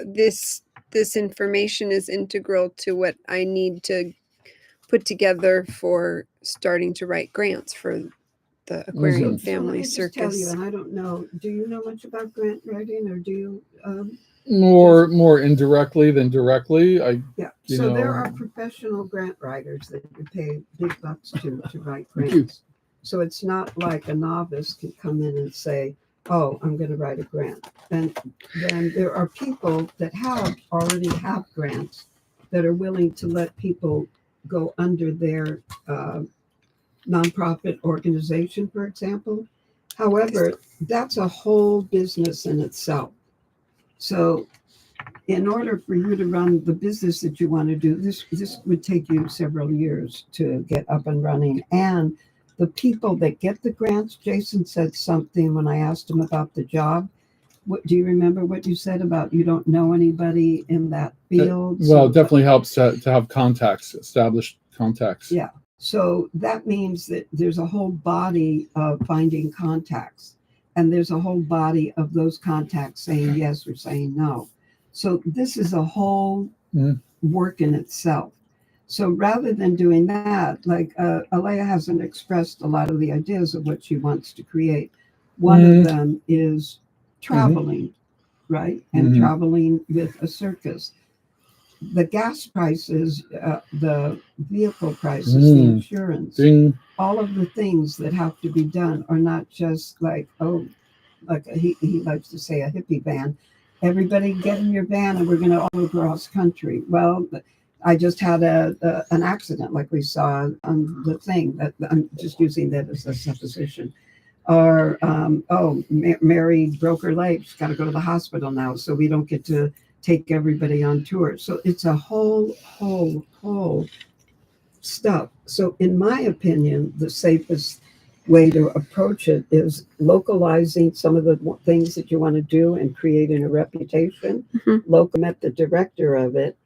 this information is integral to what I need to put together for starting to write grants for the Aquarian Family Circus. Tell you, and I don't know. Do you know much about grant writing, or do you? More indirectly than directly. So there are professional grant writers that you pay big bucks to write grants. So it's not like a novice can come in and say, "Oh, I'm going to write a grant." And then there are people that already have grants that are willing to let people go under their nonprofit organization, for example. However, that's a whole business in itself. So in order for you to run the business that you want to do, this would take you several years to get up and running. And the people that get the grants, Jason said something when I asked him about the job. What do you remember what you said about you don't know anybody in that field? Well, it definitely helps to have contacts, established contacts. Yeah. So that means that there's a whole body of finding contacts, and there's a whole body of those contacts saying yes or saying no. So this is a whole work in itself. So rather than doing that, like Alea hasn't expressed a lot of the ideas of what she wants to create. One of them is traveling, right? And traveling with a circus. The gas prices, the vehicle prices, the insurance, all of the things that have to be done are not just like, like he likes to say, a hippie van. Everybody get in your van and we're going to all across country. Well, I just had an accident like we saw on the thing. That I'm just using that as a supposition. Or, Mary broke her leg. She's got to go to the hospital now, so we don't get to take everybody on tour. So it's a whole stuff. So in my opinion, the safest way to approach it is localizing some of the things that you want to do and creating a reputation. Local met the director of it,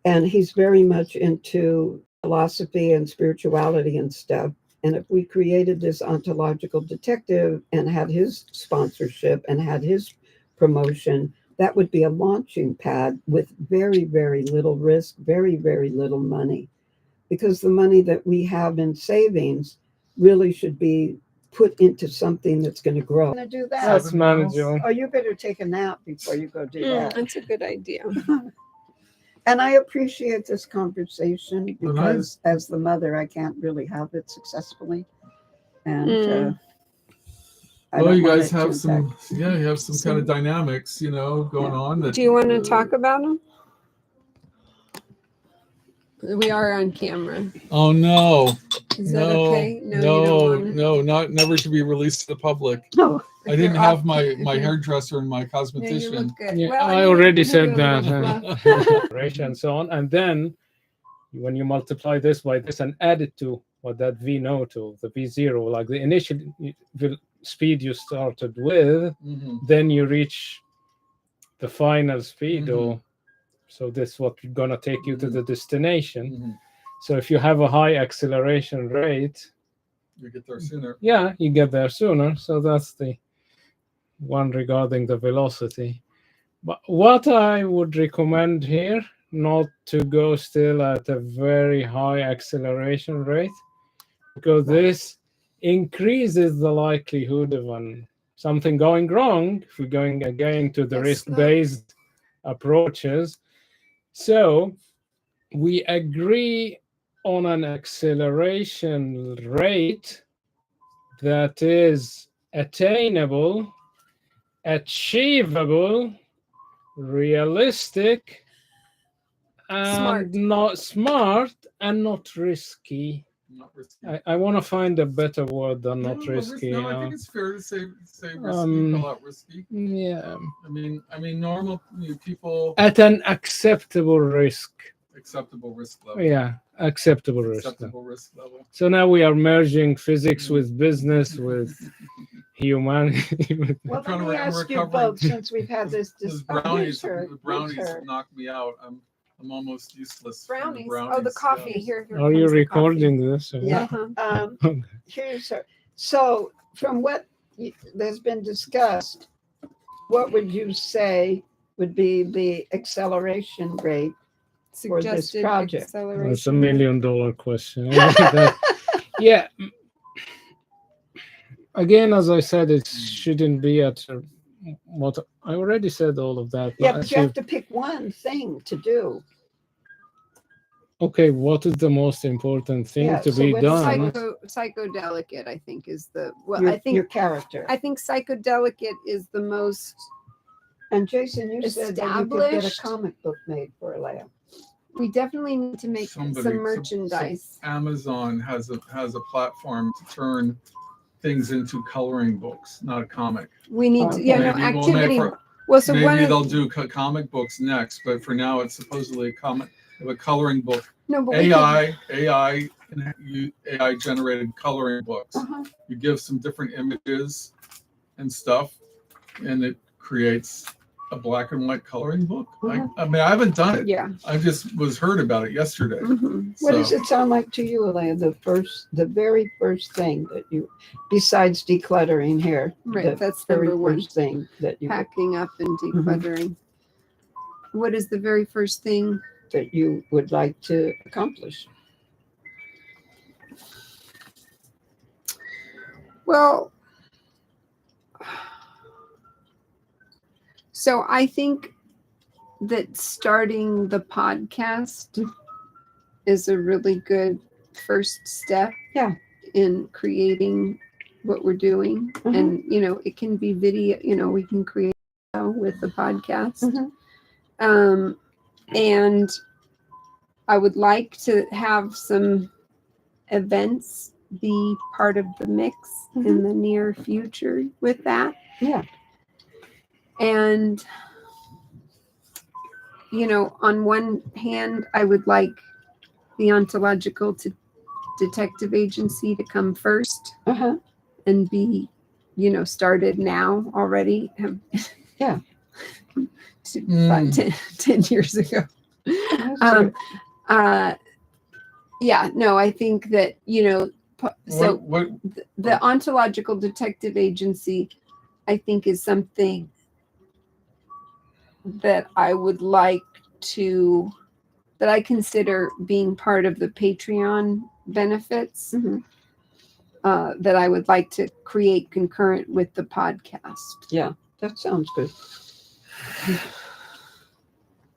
and he's very much into philosophy and spirituality and stuff. And if we created this ontological detective and had his sponsorship and had his promotion, that would be a launching pad with very, very little risk, very, very little money. Because the money that we have in savings really should be put into something that's going to grow. Going to do that? That's manageable. Oh, you better take a nap before you go do that. That's a good idea. And I appreciate this conversation because as the mother, I can't really have it successfully. And well, you guys have some kind of dynamics, going on. Do you want to talk about them? We are on camera. Oh no! Is that okay? No, never to be released to the public. No, I didn't have my hairdresser and my cosmetician. Yeah, you look good. Yeah, Well, I already said that. And so on, and then when you multiply this by this and add it to what that V naught to the V0, like the initial speed you started with, then you reach the final speed, or so this is what gonna take you to the destination. So if you have a high acceleration rate, you get there sooner. Yeah, you get there sooner. So that's the one regarding the velocity. But what I would recommend here, not to go still at a very high acceleration rate, because this increases the likelihood of something going wrong if we're going again to the risk-based approaches. So we agree on an acceleration rate that is attainable, achievable, realistic, and not smart and not risky. I want to find a better word than not risky. I think it's fair to say risky, call out risky. Yeah. I mean, normal people at an acceptable risk. Acceptable risk level. Yeah, acceptable risk level. So now we are merging physics with business with humanity. Well, let me ask you both, since we've had this brownies knocked me out. I'm almost useless. Brownies. Oh, the coffee. Here Are you recording this? Yeah. Here's her. So from what has been discussed, what would you say would be the acceleration rate for this Suggested project? acceleration. That's $1 million question. Yeah. Again, as I said, it shouldn't be at what I already said. All of that. Yeah, but you have to pick one thing to do. Okay, what is the most important thing Yeah, to so be what is done? Psychodelicate, I think, is the Your, your character. I think psychodelicate is the most. And Jason, you said that you could get a established. comic book made for Alea. We definitely need to make some merchandise. Amazon has a platform to turn things into coloring books, not a comic. We need to, yeah, no, Maybe activity. Well, so maybe they'll do comic books next, but for now it's supposedly a coloring book. No, but AI generated coloring books. Uh-huh. You give some different images and stuff, and it creates a black and white coloring book. Uh-huh. I mean, I haven't done it. Yeah. I just heard about it yesterday. Mm-hmm. What does it sound like to you, Alea? The very first thing that you, besides decluttering here, Right, that's very number one. first thing that you Packing up and decluttering. What is the very first thing that you would like to accomplish? Well, so I think that starting the podcast is a really good first step. Yeah. In creating what we're doing. Mhm. And, it can be video, we can create with the podcast. Mhm. And I would like to have some events be part of the mix in the near future with that. Yeah. And, on one hand, I would like the ontological detective agency to come first Uh-huh. and be, started now already. Yeah. 10 years ago. Sure. Yeah, no, I think that, so What the ontological detective agency, I think, is something that I would like that I consider being part of the Patreon benefits Mhm. That I would like to create concurrent with the podcast. Yeah, that sounds good.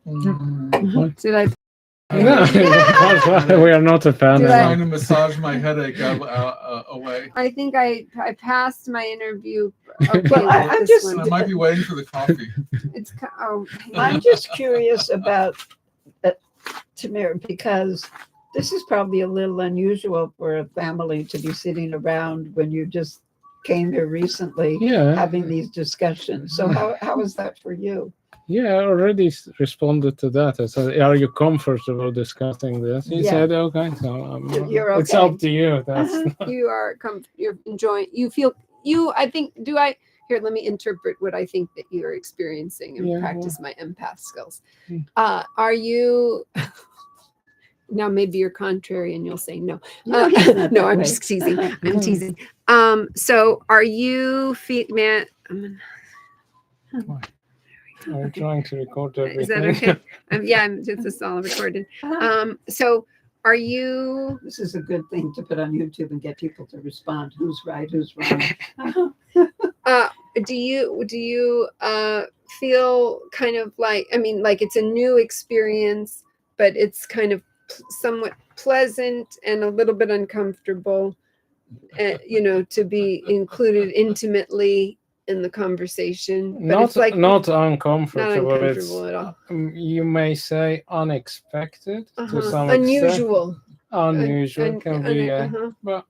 Did I? No, we are not a fan. Did I'm I- trying to massage my headache away. I think I passed my interview. Okay, Well, I'm with just- this I one. might be waiting for the coffee. It's I'm just curious about Tamir, because this is probably a little unusual for a family to be sitting around when you just came here recently Yeah, having these discussions. So how is that for you? yeah, I already responded to that. I said, "Are you comfortable discussing this?" He Yeah. said, "Okay." So You're it's okay. up to you. That's you are you're enjoying. I think. Here, let me interpret what I think that you are experiencing and Yeah, practice my empath skills. Hmm. Are you? Now maybe you're contrary and you'll say no. No, he's not No, that I'm way. just teasing. I'm No. teasing. So are you man? I'm trying to record everything. Is that okay? Yeah, this is all recorded. So are you? This is a good thing to put on YouTube and get people to respond. Who's right? Who's wrong? Do you feel kind of like, like it's a new experience, but it's kind of somewhat pleasant and a little bit uncomfortable, to be included intimately in the conversation. But Not it's like not not uncomfortable. uncomfortable at all. You may say unexpected to some Unusual. extent. Unusual can be, but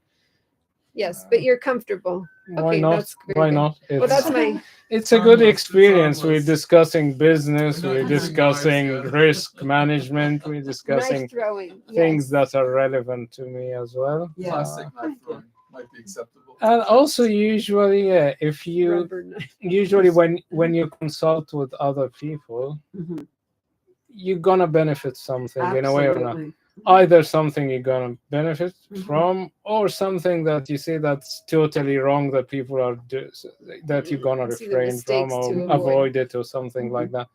Yes, but you're comfortable. why Okay, not? that's very Why good. not? Well, that's my. It's a good Harmless, it's experience. We're harmless. discussing business. No, We're it's discussing nice, yeah. risk management. We're discussing Knife throwing. things Yes. that are relevant to me as well. Yeah. Plastic knife throwing might be acceptable. And also, usually, if you Rubber knife. usually when you consult with other people, Mhm. you're gonna benefit something in a way or not. Absolutely. Either something you're gonna benefit Mhm. from, or something that you see that's totally wrong that people are that you're gonna See the refrain from mistakes or to avoid. avoid. it or something like that.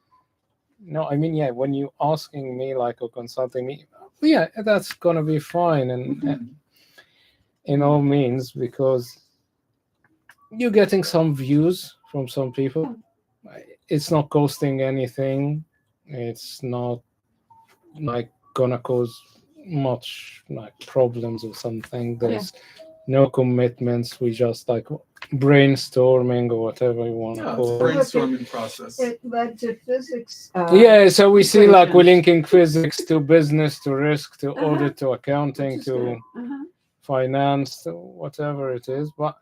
No, I mean, yeah, when you asking me like or consulting me, yeah, that's gonna be fine, and in all means, because you're getting some views from some people. It's not costing anything. It's not like gonna cause much like problems or something. There's no commitments. We just like brainstorming or whatever you want to Yeah, it's a call it. brainstorming process. It led to physics. Yeah, so we see like we're equations. linking physics to business to risk to Uh-huh. audit to Which accounting is to good. Uh-huh. finance to whatever it is. But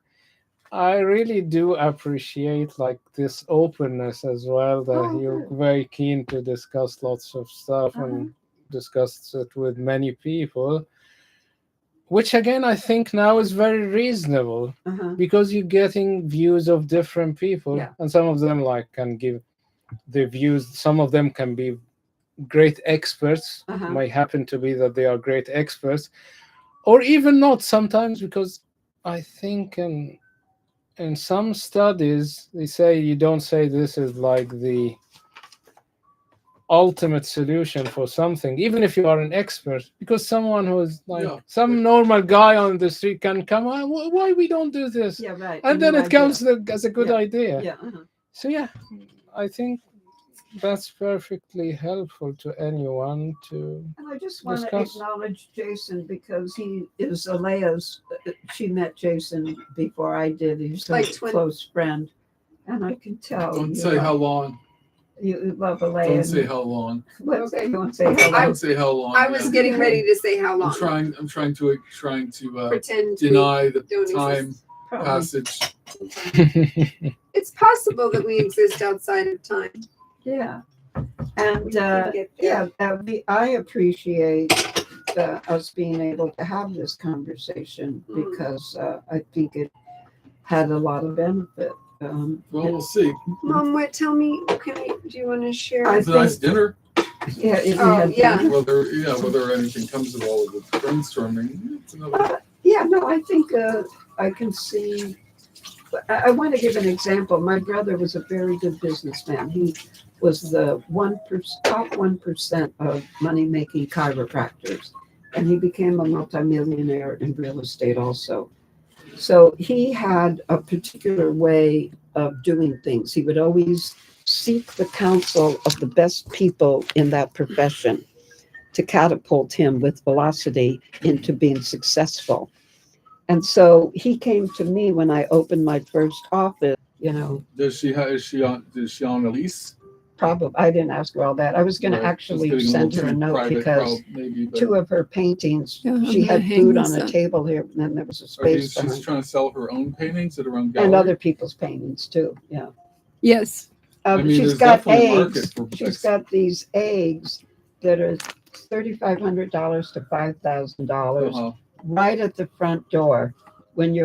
I really do appreciate like this openness as well, that Oh, you're good. very keen to discuss lots of stuff Uh-huh. and discuss it with many people, which again I think now is very reasonable Uh-huh. because you're getting views of different people, Yeah. and some of them like can give the views. Some of them can be great experts. Uh-huh. Might happen to be that they are great experts, or even not sometimes, because I think in some studies they say you don't say this is like the ultimate solution for something, even if you are an expert, because someone who's like some normal guy on the street can come, why we don't do this? Yeah, right. And then it comes as a good Yeah. idea. Yeah. Uh-huh. So yeah, I think that's perfectly helpful to anyone to And I just want to discuss. acknowledge Jason because he is Alea's. She met Jason before I did. He's a Like twin- close friend, and I can tell. Don't you say love- how long. You love Alea. Don't and- say how long. What say? You want to say how long? Don't say how long. I was getting ready to say how long. I'm trying to Pretend deny the don't time exist. Probably. passage. It's possible that we exist outside of time. Yeah. And We can get there. I appreciate us being able to have this conversation because I think it had a lot of benefit. Well, we'll see. Mom, tell me, do you want to share? I It's a nice think- dinner. Yeah. If we Oh, had yeah. dinner. Whether anything comes of all of the brainstorming, it's another. Yeah, no, I think I can see. I want to give an example. My brother was a very good businessman. He was the top 1% of money-making chiropractors, and he became a multimillionaire in real estate also. So he had a particular way of doing things. He would always seek the counsel of the best people in that profession to catapult him with velocity into being successful. And so he came to me when I opened my first office, Is she on a lease? probably, I didn't ask her all that. I was going to Right. Just actually getting send little her a too note private, because maybe, but two of her paintings, Yeah, I'm she gonna had hang food this on a up. table here, and then there was a are these, space she's behind. trying to sell her own paintings at her own gallery. And other people's paintings too, yeah. Yes. I mean, She's there's got definitely a market eggs. for She's got these eggs that are $3,500 to $5,000 Uh-huh. right at the front door when you're